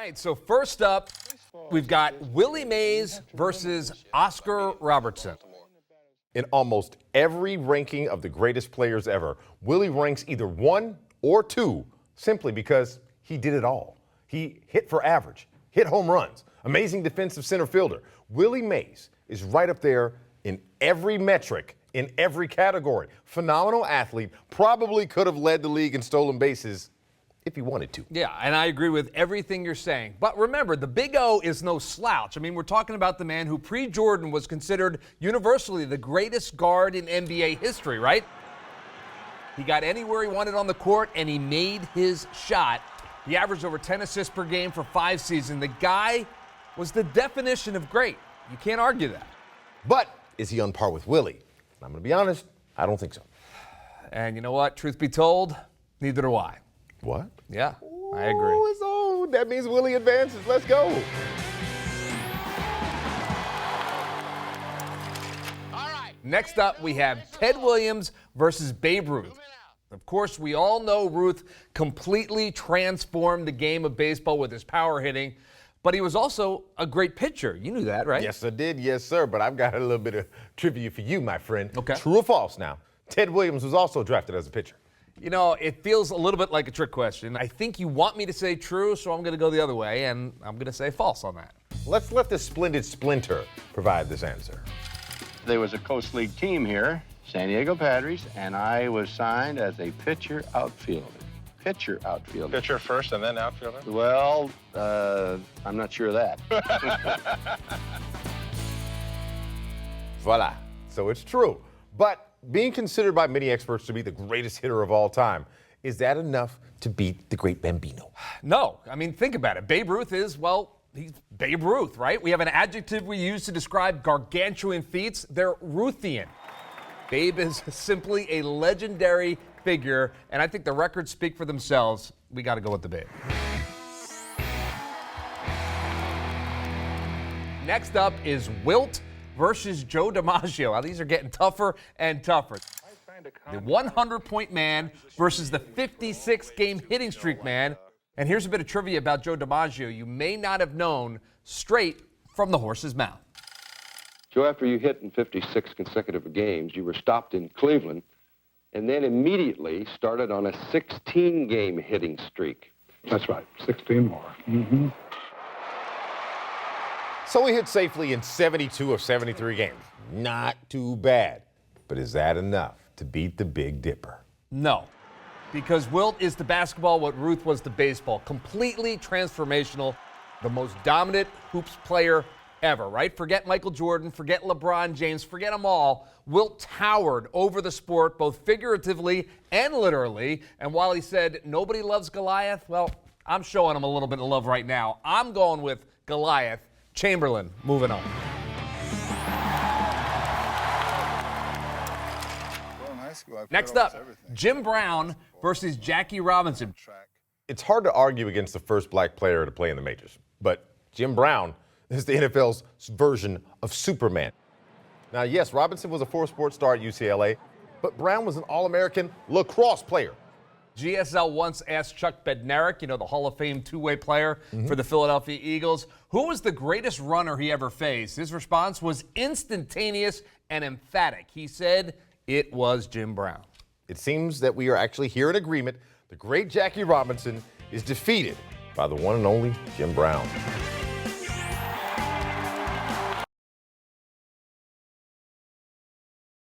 right, so first up, we've got Willie Mays versus Oscar Robertson. In almost every ranking of the greatest players ever, Willie ranks either 1 or 2 simply because he did it all. He hit for average, hit home runs, amazing defensive center fielder. Willie Mays is right up there in every metric, in every category. Phenomenal athlete, probably could have led the league in stolen bases if he wanted to. Yeah, and I agree with everything you're saying. But remember, the Big O is no slouch. I mean, we're talking about the man who pre-Jordan was considered universally the greatest guard in NBA history, right? He got anywhere he wanted on the court, and he made his shot. He averaged over 10 assists per game for 5 seasons. The guy was the definition of great. You can't argue that. But is he on par with Willie? I'm going to be honest, I don't think so. And you know what? Truth be told, neither do I. What? Yeah, I agree. Oh, it's on. That means Willie advances. Let's go. All right. Next up, we have Ted Williams versus Babe Ruth. Of course, we all know Ruth completely transformed the game of baseball with his power hitting, but he was also a great pitcher. You knew that, right? Yes, I did. Yes, sir. But I've got a little bit of trivia for you, my friend. Okay. True or false now? Ted Williams was also drafted as a pitcher. You know, it feels a little bit like a trick question. I think you want me to say true, so I'm going to go the other way, and I'm going to say false on that. Let's let the Splendid Splinter provide this answer. There was a Coast League team here, San Diego Padres, and I was signed as a pitcher outfielder. Pitcher outfielder. Pitcher first and then outfielder? Well, I'm not sure of that. Voila. So it's true. But being considered by many experts to be the greatest hitter of all time, is that enough to beat the great Bambino? No. I mean, think about it. Babe Ruth is, well, he's Babe Ruth, right? We have an adjective we use to describe gargantuan feats. They're Ruthian. Babe is simply a legendary figure, and I think the records speak for themselves. We got to go with the Babe. Next up is Wilt versus Joe DiMaggio. Now, these are getting tougher and tougher. The 100-point man versus the 56-game hitting streak man. And here's a bit of trivia about Joe DiMaggio you may not have known straight from the horse's mouth. Joe, after you hit in 56 consecutive games, you were stopped in Cleveland and then immediately started on a 16-game hitting streak. That's right, 16 more. Mm-hmm. So he hit safely in 72 of 73 games. Not too bad. But is that enough to beat the Big Dipper? No, because Wilt is to basketball what Ruth was to baseball. Completely transformational, the most dominant hoops player ever, right? Forget Michael Jordan, forget LeBron James, forget them all. Wilt towered over the sport, both figuratively and literally. And while he said nobody loves Goliath, well, I'm showing him a little bit of love right now. I'm going with Goliath. Chamberlain, moving on. Next up, Jim Brown versus Jackie Robinson. It's hard to argue against the first black player to play in the majors, but Jim Brown is the NFL's version of Superman. Now, yes, Robinson was a 4-sport star at UCLA, but Brown was an All-American lacrosse player. GSL once asked Chuck Bednarik, you know, the Hall of Fame two-way player for the Philadelphia Eagles, who was the greatest runner he ever faced. His response was instantaneous and emphatic. He said it was Jim Brown. It seems that we are actually here in agreement. The great Jackie Robinson is defeated by the one and only Jim Brown.